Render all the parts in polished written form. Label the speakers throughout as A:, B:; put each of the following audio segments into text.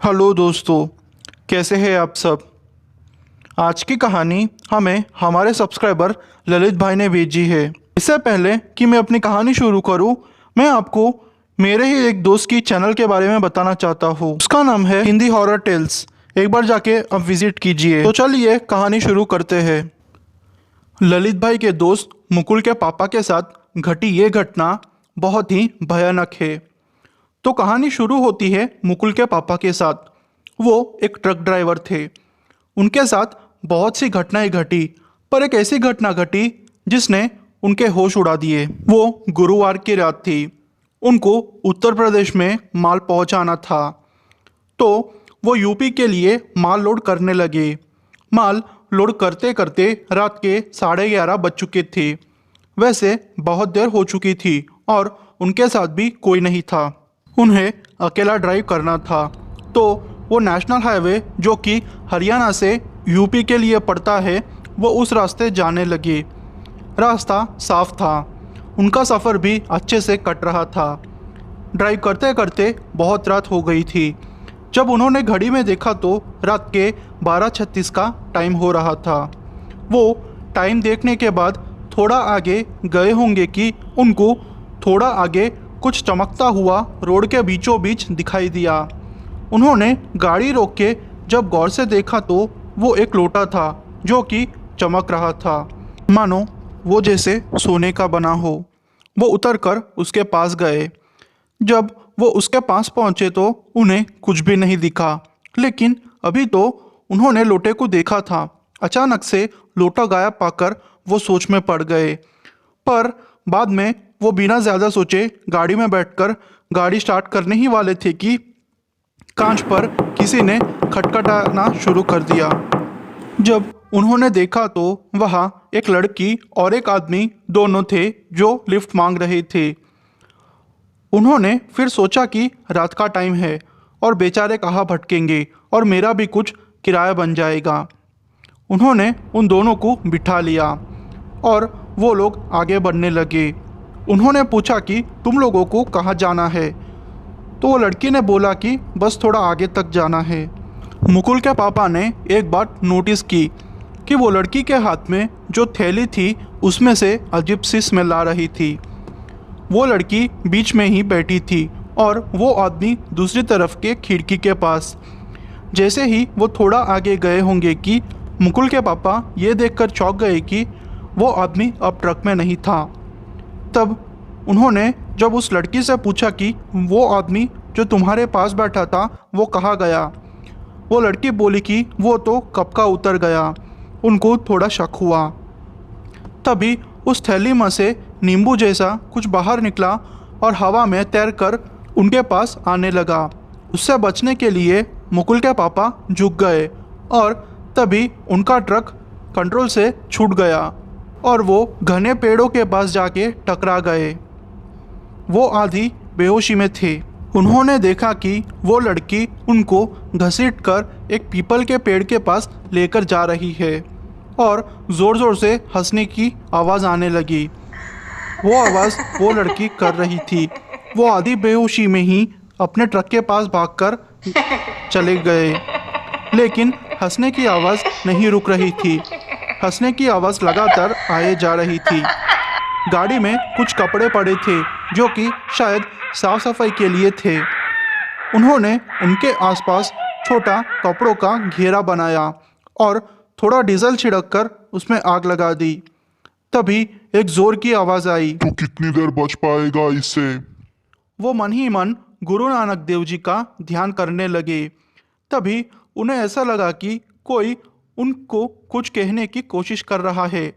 A: Hello दोस्तों, कैसे हैं आप सब। आज की कहानी हमें हमारे सब्सक्राइबर ललित भाई ने भेजी है। इससे पहले कि मैं अपनी कहानी शुरू करूं, मैं आपको मेरे ही एक दोस्त की चैनल के बारे में बताना चाहता हूं। उसका नाम है हिंदी हॉरर टेल्स। एक बार जाके अब विजिट कीजिए। तो चलिए कहानी शुरू करते हैं। ललित भाई के दोस्त मुकुल के पापा के साथ घटी ये घटना बहुत ही भयानक है। तो कहानी शुरू होती है मुकुल के पापा के साथ। वो एक ट्रक ड्राइवर थे। उनके साथ बहुत सी घटनाएं घटी, पर एक ऐसी घटना घटी जिसने उनके होश उड़ा दिए। वो गुरुवार की रात थी। उनको उत्तर प्रदेश में माल पहुंचाना था, तो वो यूपी के लिए माल लोड करने लगे। माल लोड करते करते रात के 11:30 बज चुके थे। वैसे बहुत देर हो चुकी थी और उनके साथ भी कोई नहीं था। उन्हें अकेला ड्राइव करना था, तो वो नेशनल हाईवे जो कि हरियाणा से यूपी के लिए पड़ता है, वो उस रास्ते जाने लगे। रास्ता साफ था। उनका सफ़र भी अच्छे से कट रहा था। ड्राइव करते करते बहुत रात हो गई थी। जब उन्होंने घड़ी में देखा तो रात के 12:36 का टाइम हो रहा था। वो टाइम देखने के बाद थोड़ा आगे गए होंगे कि उनको थोड़ा आगे कुछ चमकता हुआ रोड के बीचों बीच दिखाई दिया। उन्होंने गाड़ी रोक के जब गौर से देखा तो वो एक लोटा था जो कि चमक रहा था, मानो वो जैसे सोने का बना हो। वो उतरकर उसके पास गए। जब वो उसके पास पहुंचे तो उन्हें कुछ भी नहीं दिखा, लेकिन अभी तो उन्होंने लोटे को देखा था। अचानक से लोटा गायब पाकर वो सोच में पड़ गए, पर बाद में वो बिना ज़्यादा सोचे गाड़ी में बैठकर गाड़ी स्टार्ट करने ही वाले थे कि कांच पर किसी ने खटखटाना शुरू कर दिया। जब उन्होंने देखा तो वहाँ एक लड़की और एक आदमी दोनों थे जो लिफ्ट मांग रहे थे। उन्होंने फिर सोचा कि रात का टाइम है और बेचारे कहाँ भटकेंगे और मेरा भी कुछ किराया बन जाएगा। उन्होंने उन दोनों को बिठा लिया और वो लोग आगे बढ़ने लगे। उन्होंने पूछा कि तुम लोगों को कहाँ जाना है, तो वो लड़की ने बोला कि बस थोड़ा आगे तक जाना है। मुकुल के पापा ने एक बात नोटिस की कि वो लड़की के हाथ में जो थैली थी उसमें से अजीब सी स्मेल आ रही थी। वो लड़की बीच में ही बैठी थी और वो आदमी दूसरी तरफ के खिड़की के पास। जैसे ही वो थोड़ा आगे गए होंगे कि मुकुल के पापा ये देखकर चौंक गए कि वो आदमी अब ट्रक में नहीं था। तब उन्होंने जब उस लड़की से पूछा कि वो आदमी जो तुम्हारे पास बैठा था वो कहाँ गया, वो लड़की बोली कि वो तो कब का उतर गया। उनको थोड़ा शक हुआ। तभी उस थैली में से नींबू जैसा कुछ बाहर निकला और हवा में तैरकर उनके पास आने लगा। उससे बचने के लिए मुकुल के पापा झुक गए और तभी उनका ट्रक कंट्रोल से छूट गया और वो घने पेड़ों के पास जाके टकरा गए। वो आधी बेहोशी में थे। उन्होंने देखा कि वो लड़की उनको घसीटकर एक पीपल के पेड़ के पास लेकर जा रही है और ज़ोर ज़ोर से हंसने की आवाज़ आने लगी। वो आवाज़ वो लड़की कर रही थी। वो आधी बेहोशी में ही अपने ट्रक के पास भागकर चले गए, लेकिन हंसने की आवाज़ नहीं रुक रही थी। हंसने की आवाज़ लगातार आए जा रही थी। गाड़ी में कुछ कपड़े पड़े थे जो कि शायद साफ सफाई के लिए थे। उन्होंने उनके आसपास छोटा कपड़ों का घेरा बनाया और थोड़ा डीजल छिड़ककर उसमें आग लगा दी। तभी एक जोर की आवाज़ आई।
B: तो कितनी देर बच पाएगा इससे?
A: वो मन ही मन गुरु नानक देव जी का ध्यान करने लगे। तभी उन्हें ऐसा लगा कि कोई उनको कुछ कहने की कोशिश कर रहा है,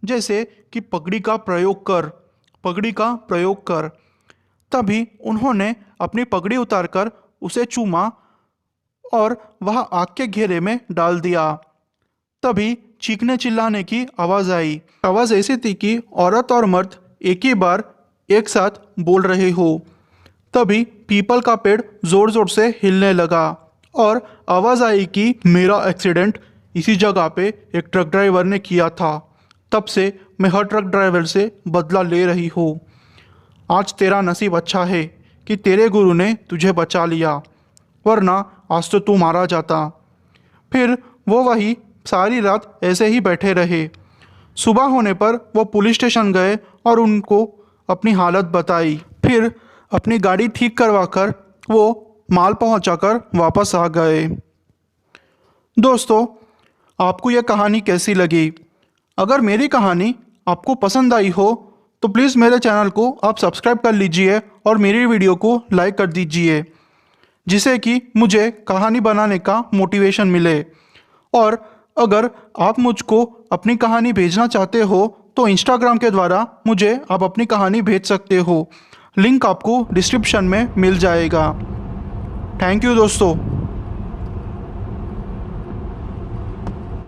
A: जैसे कि पगड़ी का प्रयोग कर, पगड़ी का प्रयोग कर। तभी उन्होंने अपनी पगड़ी उतारकर उसे चूमा और वह आग के घेरे में डाल दिया। तभी चीखने चिल्लाने की आवाज़ आई। आवाज़ ऐसी थी कि औरत और मर्द एक ही बार एक साथ बोल रहे हो। तभी पीपल का पेड़ ज़ोर ज़ोर से हिलने लगा और आवाज़ आई कि मेरा एक्सीडेंट इसी जगह पे एक ट्रक ड्राइवर ने किया था। तब से मैं हर ट्रक ड्राइवर से बदला ले रही हूँ। आज तेरा नसीब अच्छा है कि तेरे गुरु ने तुझे बचा लिया। वरना आज तो तू मारा जाता। फिर वो वही सारी रात ऐसे ही बैठे रहे। सुबह होने पर वो पुलिस स्टेशन गए और उनको अपनी हालत बताई। फिर अपनी गाड़ी ठीक करवाकर वो माल पहुंचाकर वापस आ गए। दोस्तों, आपको यह कहानी कैसी लगी? अगर मेरी कहानी आपको पसंद आई हो तो प्लीज़ मेरे चैनल को आप सब्सक्राइब कर लीजिए और मेरी वीडियो को लाइक कर दीजिए, जिससे कि मुझे कहानी बनाने का मोटिवेशन मिले। और अगर आप मुझको अपनी कहानी भेजना चाहते हो तो इंस्टाग्राम के द्वारा मुझे आप अपनी कहानी भेज सकते हो। लिंक आपको डिस्क्रिप्शन में मिल जाएगा। थैंक यू दोस्तों।